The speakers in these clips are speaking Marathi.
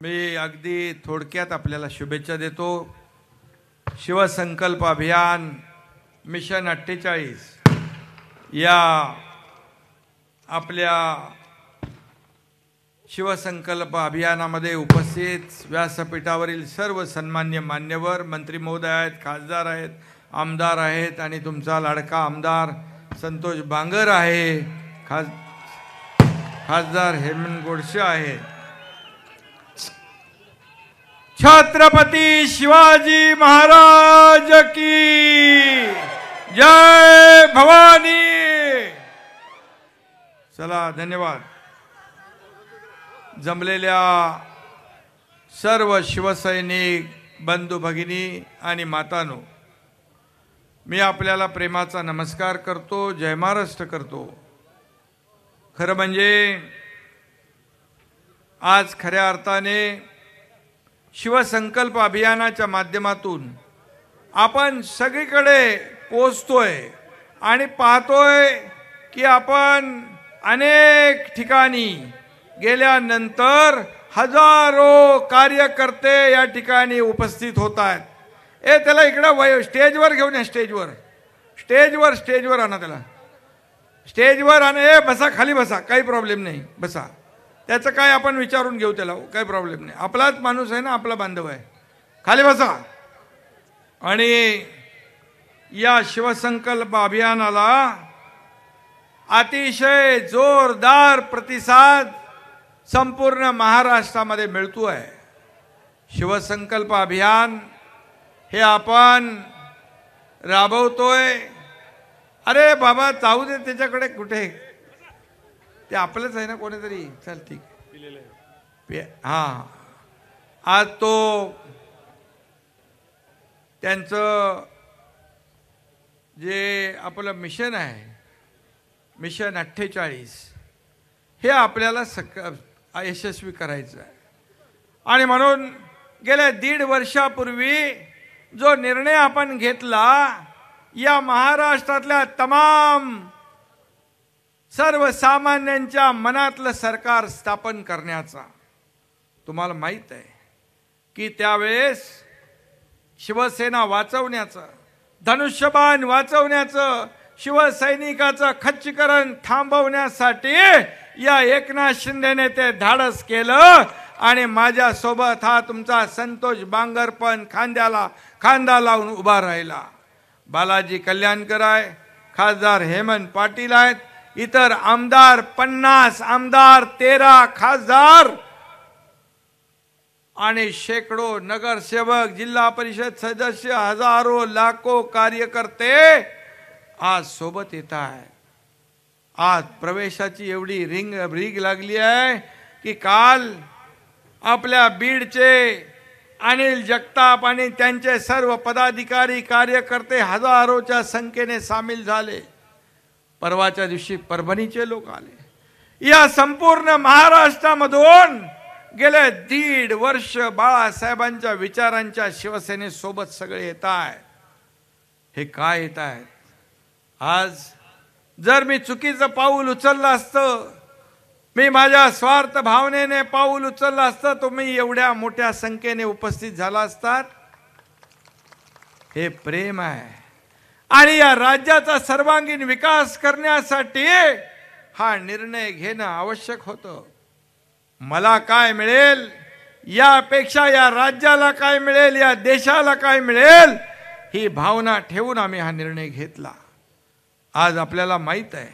मी अगदी थोडक्यात आपल्याला शुभेच्छा देतो। शिवसंकल्प अभियान मिशन 48 या आपल्या शिवसंकल्प अभियानामध्ये उपस्थित व्यासपीठावरील सर्व सन्मान्य मान्यवर मंत्री महोदय आहेत, खासदार आहेत, आमदार आहेत आणि तुमचा लाडका आमदार संतोष बांगर आहे, खासदार हेमंत गोडसे आहे। छत्रपति शिवाजी महाराज की जय भवानी। चला, धन्यवाद। जमलेल्या सर्व शिवसैनिक बंधू भगिनी आणि मातांनो, मी आपल्याला प्रेमाचा नमस्कार करतो, जय महाराष्ट्र करतो। खरं म्हणजे आज खऱ्या अर्थाने शिवसंकल्प अभियानाच्या माध्यमातून आपण सगळीकडे पोहोचतोय आणि पाहतोय की आपण अनेक ठिकाणी गेल्यानंतर हजारो कार्यकर्ते या ठिकाणी उपस्थित होत आहेत। त्याला इकडे स्टेजवर घेऊन या, स्टेजवर आणा, त्याला स्टेजवर आणा। बसा, खाली बसा, काही प्रॉब्लेम नाही, बसा। त्याचं काय आपण विचारून घेऊ, त्याला काही प्रॉब्लेम नाही, आपलाच माणूस आहे ना, आपला बांधव आहे, खाली बसा। आणि या शिवसंकल्प अभियानाला अतिशय जोरदार प्रतिसाद संपूर्ण महाराष्ट्रामध्ये मिळतोय। शिवसंकल्प अभियान हे आपण राबवतोय। अरे बाबा, जाऊ दे त्याच्याकडे, कुठे ते आपलंच आहे ना, कोणीतरी, चल ठीक। हां, आज तो त्यांचं जे आपलं मिशन आहे, मिशन 48, हे आपल्याला यशस्वी करायचं आहे। आणि म्हणून गेल्या 1.5 वर्षापूर्वी जो निर्णय आपण घेतला, या महाराष्ट्रातल्या तमाम सर्वसामान्यांच्या मनातलं सरकार स्थापन करण्याचा, तुम्हाला माहित आहे की त्यावेळेस शिवसेना वाचवण्याचं, धनुष्यबाण वाचवण्याचं, शिवसैनिकाचं खच्चीकरण थांबवण्यासाठी या एकनाथ शिंदेने ते धाडस केलं। आणि माझ्या सोबत हा तुमचा संतोष बांगर पण खांद्याला खांदा लावून उभा राहिला। बालाजी कल्याणकर आहे, खासदार हेमंत पाटील आहेत, इतर आमदार 50 आमदार, 13 खासदार आणि शेकडो नगरसेवक, जिल्हा परिषद सदस्य, हजारो लाखो कार्यकर्ते आज सोबत येत आहेत। आज प्रवेशाची एवढी रीग लागली आहे की काल आपल्या बीडचे अनिल जगताप आणि त्यांचे सर्व पदाधिकारी कार्यकर्ते हजारोच्या संख्येने सामील झाले। परवाच्या दिवशी परभणीचे लोक आले। या संपूर्ण महाराष्ट्रामधून गेले 1.5 वर्ष बाळासाहेबांच्या विचारांच्या शिवसेनेसोबत सगळे येत आहेत। हे काय येत आहेत? आज जर मी चुकीचं पाऊल उचललं असतं, मी माझ्या स्वार्थ भावनेने पाऊल उचललं असतं, तुम्ही एवढ्या मोठ्या संख्येने उपस्थित झाला असतात। हे प्रेम आहे आणि या राज्याचा सर्वांगीण विकास करण्यासाठी हा निर्णय घेणं आवश्यक होतं। मला काय मिळेल यापेक्षा या राज्याला काय मिळेल, या देशाला काय मिळेल, ही भावना ठेवून आम्ही हा निर्णय घेतला। आज आपल्याला माहित आहे,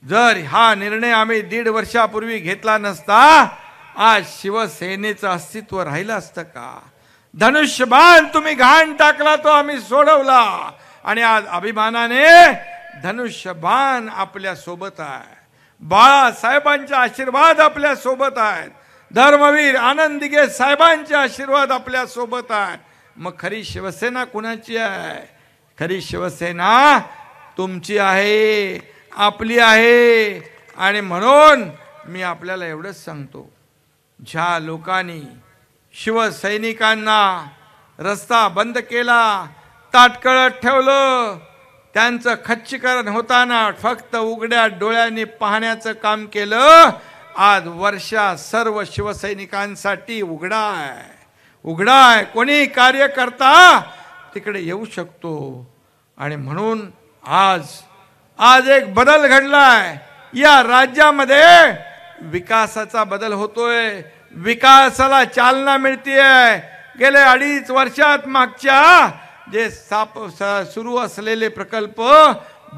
जर हा निर्णय आम्ही 1.5 वर्षापूर्वी घेतला नसता, आज शिवसेनेचं अस्तित्व राहिलं असतं का? धनुष्यबाण तुम्ही घाण टाकला, तो आम्ही सोडवला आणि आज अभिमानाने धनुष्यबाण आपल्या सोबत आहे। बाळासाहेबांचे आशीर्वाद आपल्या सोबत आहेत, धर्मवीर आनंद दिघे साहेबांचे आशीर्वाद आपल्या सोबत आहेत। मग खरी शिवसेना कुणाची आहे? खरी शिवसेना तुमची आहे, आपली आहे। आणि म्हणून मी आपल्याला एवढंच सांगतो, ज्या लोकांनी शिवसैनिकांना रस्ता बंद केला, ताटकळत ठेवलं, त्यांचं खच्चीकरण होताना फक्त उघड्या डोळ्यांनी पाहण्याचं काम केलं आज वर्षा सर्व शिवसैनिकांसाठी उघडा आहे. कोणी कार्यकर्ता तिकडे येऊ शकतो. आणि म्हणून आज एक बदल घडलाय. या राज्यामध्ये विकासाचा बदल होतोय. विकासाला चालना मिळतेय. गेले 2.5 वर्षात मागच्या जे सुरू असलेले प्रकल्प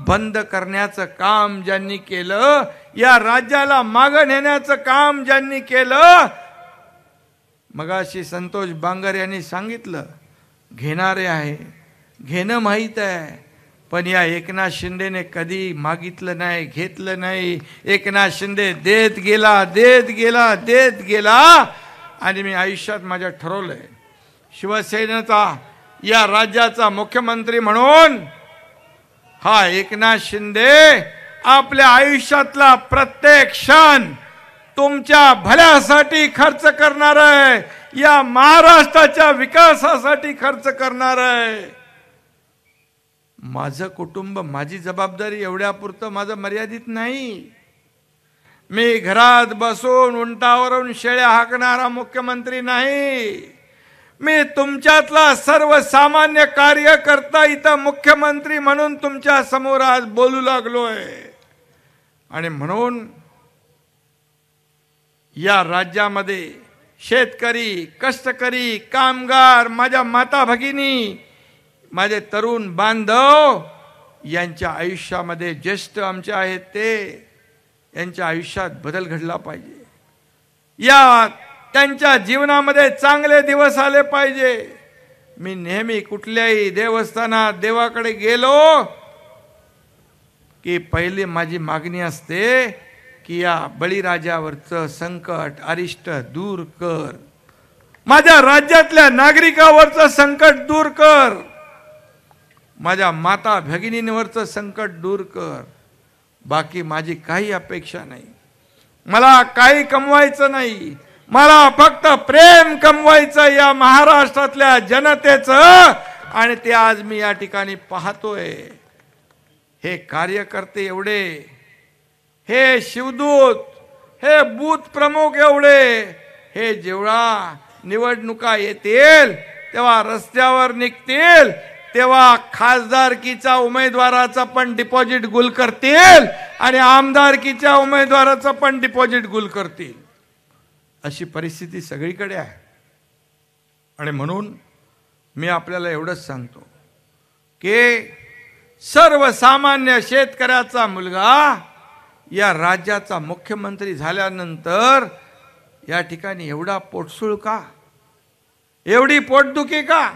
बंद करण्याचं काम ज्यांनी केलं, या राज्याला मागे नेण्याचं काम ज्यांनी केलं, मगाशी संतोष बांगर यांनी सांगितलं, घेणारे आहे, घेणं माहीत आहे, पण या एकनाथ शिंदेने कधी मागितलं नाही, घेतलं नाही. एकनाथ शिंदे देत गेला. आणि मी आयुष्यात माझ्या ठरवलंय, शिवसेनेचा या राज्याचा मुख्यमंत्री म्हणून हा एकनाथ शिंदे आपल्या आयुष्यातला प्रत्येक क्षण तुमच्या भल्यासाठी खर्च करणार आहे. या महाराष्ट्राच्या विकासासाठी खर्च करणार आहे. माझं कुटुंब, माझी जबाबदारी एवढ्यापुरतं माझं मर्यादित नाही. मी घरात बसून उंटावरून शेळ्या हाकणारा मुख्यमंत्री नाही. मी तुमच्यातला सर्वसामान्य कार्यकर्ता इथं मुख्यमंत्री म्हणून तुमच्या समोर आज बोलू लागलोय. आणि म्हणून या राज्यामध्ये शेतकरी, कष्टकरी, कामगार, माझ्या माता भगिनी, माझे तरुण बांधव यांच्या आयुष्यामध्ये ज्येष्ठ आमचे आहेत ते, यांच्या आयुष्यात बदल घडला पाहिजे. त्यांच्या जीवनामध्ये चांगले दिवस आले पाहिजे. मी नेहमी कुठल्याही देवस्थानात देवाकडे गेलो की पहिली माझी मागणी असते की या बळीराजावरचं संकट, अरिष्ट दूर कर. माझ्या राज्यातल्या नागरिकावरचं संकट दूर कर. माझ्या माता भगिनींवरचं संकट दूर कर. बाकी माझी काही अपेक्षा नाही. मला काही कमवायचं नाही. मला फक्त प्रेम कमवायचं या महाराष्ट्रातल्या जनतेचं. आणि ते आज मी या ठिकाणी पाहतोय. हे कार्यकर्ते एवढे, हे शिवदूत, हे बूथ प्रमुख एवढे, हे जेव्हा निवडणुका येतील तेव्हा रस्त्यावर निघतील तेव्हा खासदारकीचा उमेदवाराचा पण डिपॉझिट गुल करतील आणि आमदारकीच्या उमेदवाराचं पण डिपॉझिट गुल करतील. अशी परिस्थिती सगळीकडे आहे. आणि म्हणून मी आपल्याला एवढंच सांगतो की सर्वसामान्य शेतकऱ्याचा मुलगा या राज्याचा मुख्यमंत्री झाल्यानंतर या ठिकाणी एवढा पोटसूळ का, एवढी पोटदुखी का?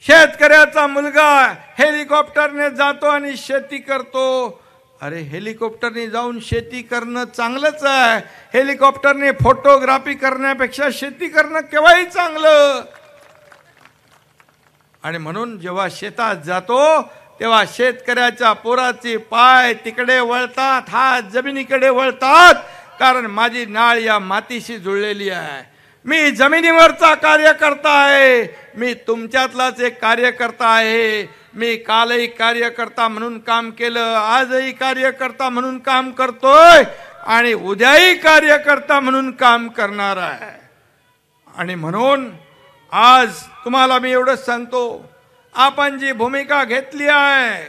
शेतकऱ्याचा मुलगा हेलिकॉप्टरने जातो आणि शेती करतो. अरे हेलिकॉप्टरने जाऊन शेती करणं चांगलंच आहे. हेलिकॉप्टरने फोटोग्राफी करण्यापेक्षा शेती करणं केव्हाही चांगलं. आणि म्हणून जेव्हा शेतात जातो तेव्हा शेतकऱ्याच्या पोराचे पाय तिकडे वळतात, हात जमिनीकडे वळतात, कारण माझी नाळ या मातीशी जुळलेली आहे. मी जमिनीवरचा कार्यकर्ता आहे. मी तुमच्यातलाच एक कार्यकर्ता आहे. मी कालही कार्यकर्ता म्हणून काम केलं, आजही कार्यकर्ता म्हणून काम करतोय आणि उद्याही कार्यकर्ता म्हणून काम करणार आहे. आणि म्हणून आज तुम्हाला मी एवढंच सांगतो, आपण जी भूमिका घेतली आहे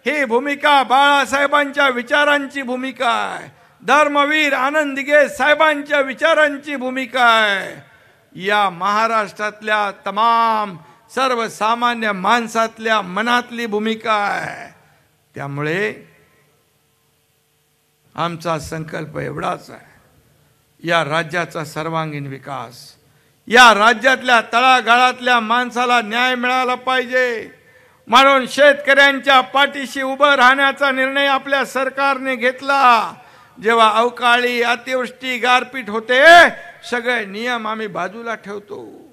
ही भूमिका बाळासाहेबांच्या विचारांची भूमिका आहे. धर्मवीर आनंद दिघे साहेबांच्या विचारांची भूमिका आहे. या महाराष्ट्रातल्या तमाम सर्वसामान्य माणसातल्या मनातली भूमिका आहे. त्यामुळे आमचा संकल्प एवढाच आहे, या राज्याचा सर्वांगीण विकास, या राज्यातल्या तळागाळातल्या माणसाला न्याय मिळाला पाहिजे. म्हणून शेतकऱ्यांच्या पाठीशी उभं राहण्याचा निर्णय आपल्या सरकारने घेतला. जेव्हा अवकाळी अतिवृष्टी गारपीट होते सगळे नियम आम्ही बाजूला ठेवतो.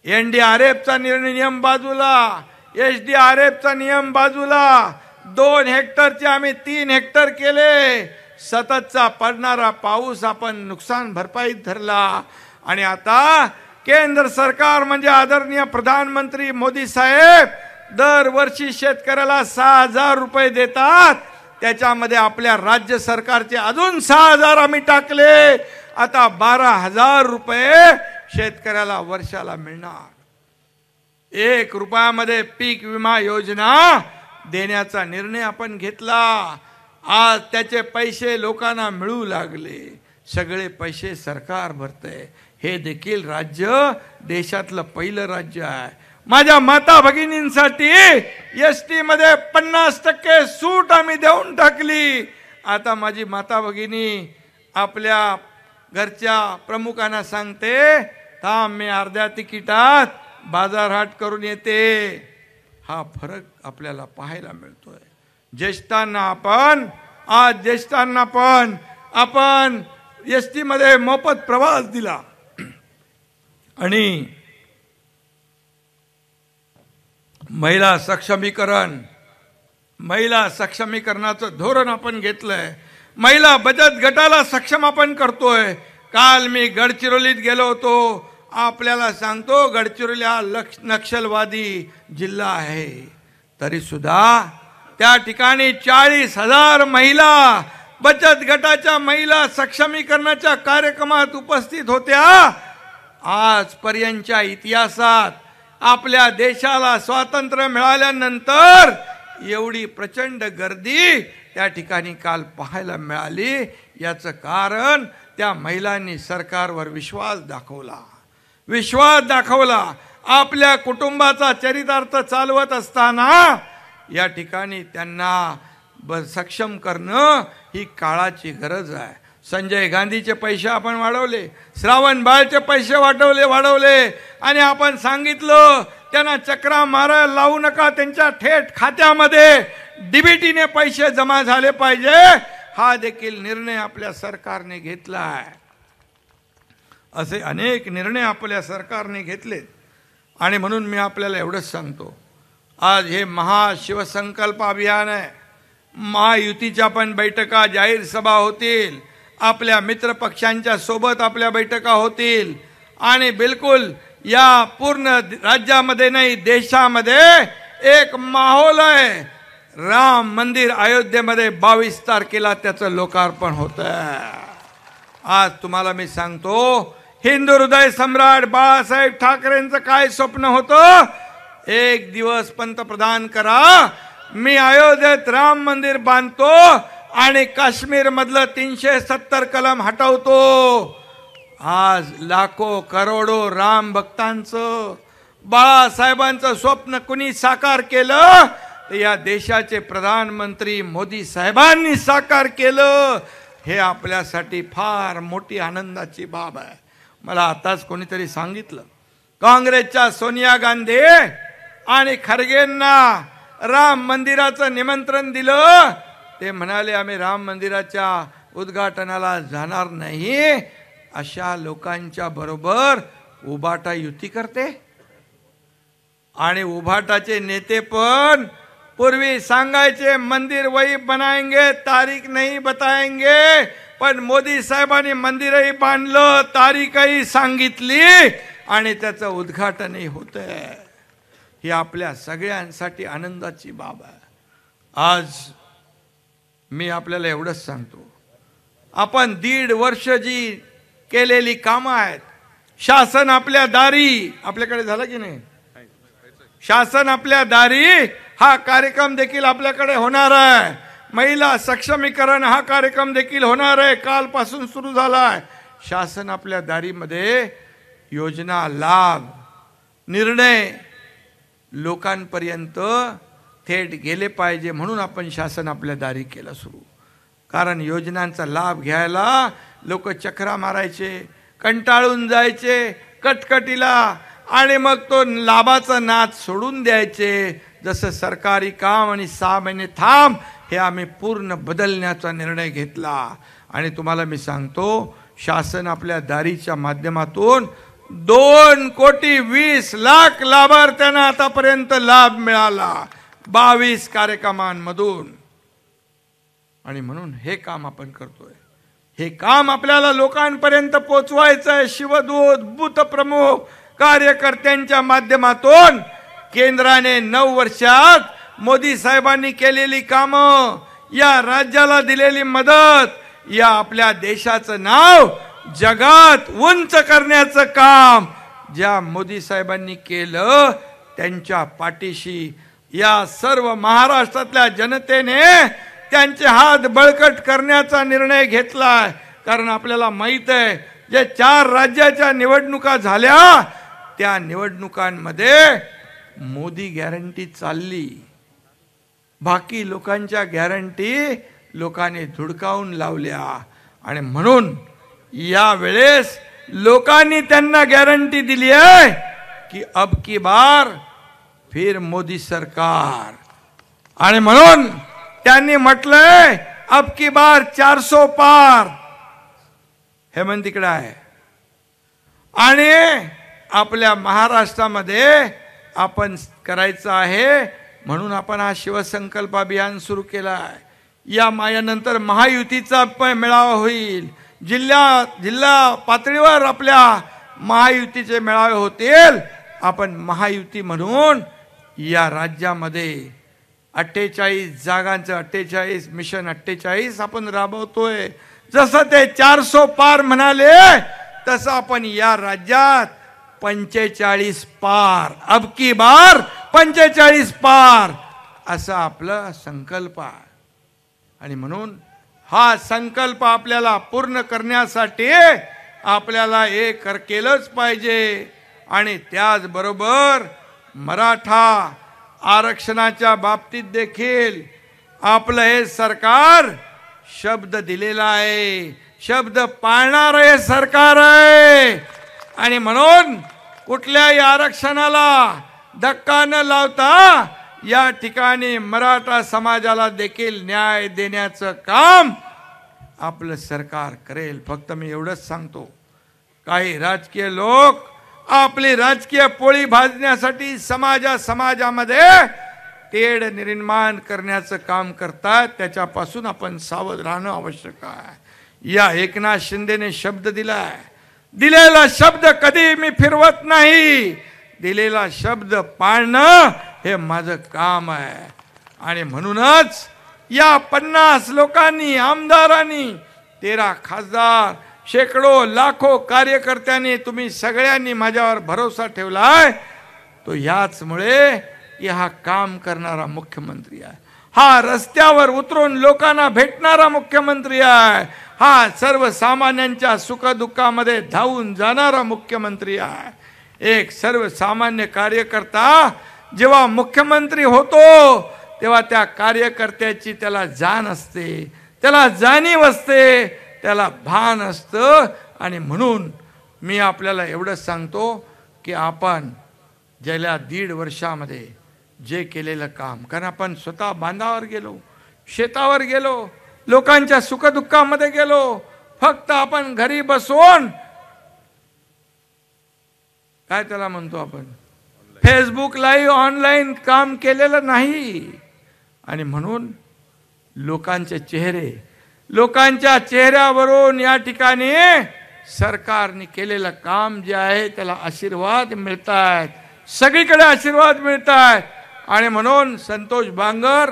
NDRFचा नियम बाजूला, SDRFचा नियम बाजूला, 2 हेक्टरचे आम्ही 3 हेक्टर केले. सततचा पडणारा पाऊस आपण नुकसान भरपाईत धरला. आणि आता केंद्र सरकार म्हणजे आदरणीय प्रधानमंत्री मोदी साहेब दरवर्षी शेतकऱ्याला 6,000 रुपये देतात. त्याच्यामध्ये आपल्या राज्य सरकारचे अजून 6,000 आम्ही टाकले. आता 12,000 रुपये शेतकऱ्याला वर्षाला मिळणार. 1 रुपयामध्ये पीक विमा योजना देण्याचा निर्णय आपण घेतला. आज त्याचे पैसे लोकांना मिळू लागले. सगळे पैसे सरकार भरतंय. हे देखील राज्य देशातलं पहिलं राज्य आहे. माझ्या माता भगिनींसाठी एसटी मध्ये 50% सूट आम्ही देऊन टाकली. आता माझी माता भगिनी आपल्या घरच्या प्रमुखांना सांगते, थांब मी अर्ध्या तिकिटात बाजारहाट करून येते. हा फरक आपल्याला पाहायला मिळतोय. ज्येष्ठांना आपण एसटी मध्ये मोफत प्रवास दिला आणि महिला सक्षमीकरणाचं धोरण आपण घेतलंय. महिला बचत गटाला सक्षम आपण करतोय. काल मी गडचिरोलीत गेलो होतो. आपल्याला सांगतो, गडचिरोली हा नक्षलवादी जिल्हा आहे, तरी सुद्धा त्या ठिकाणी 40,000 महिला बचत गटाच्या महिला सक्षमीकरणाच्या कार्यक्रमात उपस्थित होत्या. आजपर्यंतच्या इतिहासात आपल्या देशाला स्वातंत्र्य मिळाल्यानंतर एवढी प्रचंड गर्दी त्या ठिकाणी काल पाहायला मिळाली. याचं कारण त्या महिलांनी सरकारवर विश्वास दाखवला. आपल्या कुटुंबाचा चरितार्थ चालवत असताना या ठिकाणी त्यांना सक्षम करणं ही काळाची गरज आहे. संजय गांधीचे पैसे आपण वाढवले, श्रावण बाळचे पैसे वाढवले आणि आपण सांगितलं त्यांना चक्रा मारायला लावू नका, त्यांच्या थेट खात्यामध्ये डीबीटीने पैसे जमा झाले पाहिजे. हा देखील निर्णय आपल्या सरकारने घेतला आहे. असे अनेक निर्णय आपल्या सरकारने घेतलेत आणि म्हणून मी आपल्याला एवढंच सांगतो, आज हे महाशिवसंकल्प अभियान आहे. महायुतीच्या पण बैठका, जाहीर सभा होतील. आपल्या मित्र पक्षांच्या सोबत आपल्या बैठका होतील आणि बिलकुल या पूर्ण राज्यामध्ये नाही, देशामध्ये एक माहोल आहे. राम मंदिर अयोध्येमध्ये 22 तारखेला त्याचं लोकार्पण होतं. आज तुम्हाला मी सांगतो, हिंदू हृदय सम्राट बाळासाहेब ठाकरेंचं काय स्वप्न होतं? एक दिवस पंतप्रधान करा, मी अयोध्येत राम मंदिर बांधतो आणि काश्मीर मधलं 370 कलम हटवतो. आज लाखो करोडो राम भक्तांचं, बाळासाहेबांचं स्वप्न कुणी साकार केलं? या देशाचे प्रधानमंत्री मोदी साहेबांनी साकार केलं. हे आपल्यासाठी फार मोठी आनंदाची बाब आहे. मला आताच कोणीतरी सांगितलं, काँग्रेसच्या सोनिया गांधी आणि खरगेंना राम मंदिराचं निमंत्रण दिलं. ते म्हणाले आम्ही राम मंदिराच्या उद्घाटनाला जाणार नाही. अशा लोकांच्या बरोबर उभाटा युती करते. आणि उभाटाचे नेते पण पूर्वी सांगायचे मंदिर वही बनाएंगे, तारीख नहीं बताएंगे. पण मोदी साहेबांनी मंदिरही बांधलं, तारीखही सांगितली आणि त्याचं उद्घाटनही होतंय. ही आपल्या सगळ्यांसाठी आनंदाची बाब आहे. आज मी आपल्याला एवढंच सांगतो, आपण 1.5 वर्ष जी केलेली कामं आहेत, शासन आपल्या दारी, आपल्याकडे झालं की नाही? शासन आपल्या दारी हा कार्यक्रम देखील आपल्याकडे होणार आहे. महिला सक्षमीकरण हा कार्यक्रम देखील होणार आहे. कालपासून सुरू झाला आहे. शासन आपल्या दारीमध्ये योजना, लाभ, निर्णय लोकांपर्यंत थेट गेले पाहिजे म्हणून आपण शासन आपल्या दारी केलं सुरू. कारण योजनांचा लाभ घ्यायला लोक चक्रा मारायचे, कंटाळून जायचे कटकटीला आणि मग तो लाभाचा नाद सोडून द्यायचे. जसं सरकारी काम आणि 6 महिने थांब, हे आम्ही पूर्ण बदलण्याचा निर्णय घेतला. आणि तुम्हाला मी सांगतो, शासन आपल्या दारीच्या माध्यमातून 2,20,00,000 लाभार्थ्यांना आतापर्यंत लाभ मिळाला 22 कार्यक्रमांमधून. आणि म्हणून हे काम आपण करतोय. हे काम आपल्याला लोकांपर्यंत पोचवायचं आहे. शिवदूत, बूथ प्रमुख, कार्यकर्त्यांच्या माध्यमातून केंद्राने 9 वर्षात मोदी साहेबांनी केलेली कामं, या राज्याला दिलेली मदत या आपल्या देशाचं नाव जगात उंच करण्याचं काम ज्या मोदी साहेबांनी केलं, त्यांच्या पाठीशी या सर्व महाराष्ट्रातल्या जनतेने त्यांचे हात बळकट करण्याचा निर्णय घेतलाय। कारण आपल्याला माहित आहे, जे 4 राज्याच्या निवडणुका झाल्या त्या निवडणुकांमध्ये मोदी गॅरंटी चालली, बाकी लोकांच्या गॅरंटी लोकांनी धुडकावून लावल्या। आणि म्हणून या वेळेस लोकांनी त्यांना गॅरंटी दिली आहे की अब की बार फिर मोदी सरकार। आणि म्हणून त्यांनी म्हटलंय अब की बार 400 पार। हेमंत तिकडे आहे आणि आपल्या महाराष्ट्रामध्ये आपण करायचं आहे, म्हणून आपण हा शिवसंकल्प अभियान सुरू केला आहे। या मायानंतर महायुतीचा मेळावा होईल, जिल्हा पातळीवर आपल्या महायुतीचे मेळावे होतील। आपण महायुती म्हणून या राज्यामध्ये 48 जागांचं 48 मिशन 48 आपण राबवतोय। जसं ते 400 पार म्हणाले तसं आपण या राज्यात 45 पार, अब की बार 45 पार असा आपला संकल्प आहे। आणि म्हणून हा संकल्प आपल्याला पूर्ण करण्यासाठी आपल्याला एक केलंच पाहिजे। आणि त्याचबरोबर मराठा आरक्षणाच्या बाबतीत देखील आपलं हे सरकार शब्द दिलेला आहे, शब्द पाळणारे सरकार आहे। आणि म्हणून कुठल्याही आरक्षणाला धक्का न लावता या ठिकाणी मराठा समाजाला देखील न्याय देण्याचं काम आपलं सरकार करेल। फक्त मी एवढंच सांगतो, काही राजकीय लोक आपली राजकीय पोळी भाजण्यासाठी समाजामध्ये तेढ निर्माण करण्याचं काम करतात, त्याच्यापासून आपण सावध राहणं आवश्यक आहे। या एकनाथ शिंदेने शब्द दिलाय, दिलेला शब्द कधी मी फिरवत नाही, दिलेला शब्द पाळणं हे माझं काम आहे। आणि म्हणूनच या 50 लोकांनी, आमदारांनी, 13 खासदार, शेकडो लाखो कार्यकर्त्यांनी, तुम्ही सगळ्यांनी माझ्यावर भरोसा ठेवलाय, तो याचमुळे की हा काम करणारा मुख्यमंत्री आहे, हा रस्त्यावर उतरून लोकांना भेटणारा मुख्यमंत्री आहे, हा सर्वसामान्यांच्या सुखदुःखामध्ये धावून जाणारा मुख्यमंत्री आहे। एक सर्वसामान्य कार्यकर्ता जेव्हा मुख्यमंत्री होतो तेव्हा त्या कार्यकर्त्याची त्याला जाण असते, त्याला जाणीव असते, त्याला भान असतं। आणि म्हणून मी आपल्याला एवढंच सांगतो की आपण गेल्या 1.5 वर्षामध्ये जे केलेलं काम, कारण आपण स्वतः बांधावर गेलो, शेतावर गेलो, लोकांच्या सुखदुःखामध्ये गेलो, फक्त आपण घरी बसून काय त्याला म्हणतो आपण फेसबुक लाईव्ह ऑनलाईन काम केलेलं नाही। आणि म्हणून लोकांच्या चेहऱ्यावरून या ठिकाणी सरकारने केलेलं काम जे आहे त्याला आशीर्वाद मिळतात, सगळीकडे आशीर्वाद मिळतात। आणि म्हणून संतोष बांगर,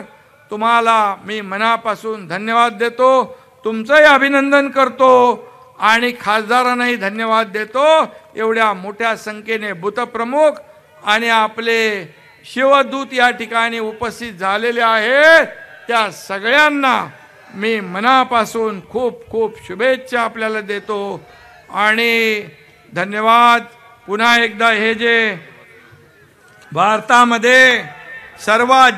तुम्हाला मी मनापासून धन्यवाद देतो, तुमचंही अभिनंदन करतो आणि खासदारांनाही धन्यवाद देतो। एवढ्या मोठ्या संख्येने बूथप्रमुख आणि आपले शिवदूत या ठिकाणी उपस्थित झालेले आहेत, त्या सगळ्यांना मी मनापासून खूप खूप शुभेच्छा आपल्याला देतो आणि धन्यवाद। पुन्हा एकदा हे जे भारतामध्ये सर्वात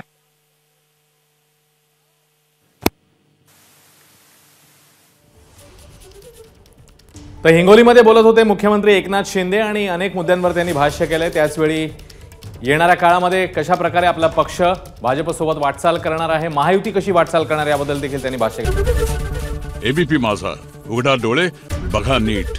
तर हिंगोलीमध्ये बोलत होते मुख्यमंत्री एकनाथ शिंदे आणि अनेक मुद्द्यांवर त्यांनी भाष्य केले। त्याचवेळी येणाऱ्या काळामध्ये कशा प्रकारे आपला पक्ष भाजपसोबत वाटचाल करणार आहे, महायुती कशी वाटचाल करणार याबद्दल देखील त्यांनी भाष्य केलं। एबीपी माझा, उघडा डोळे बघा नीट।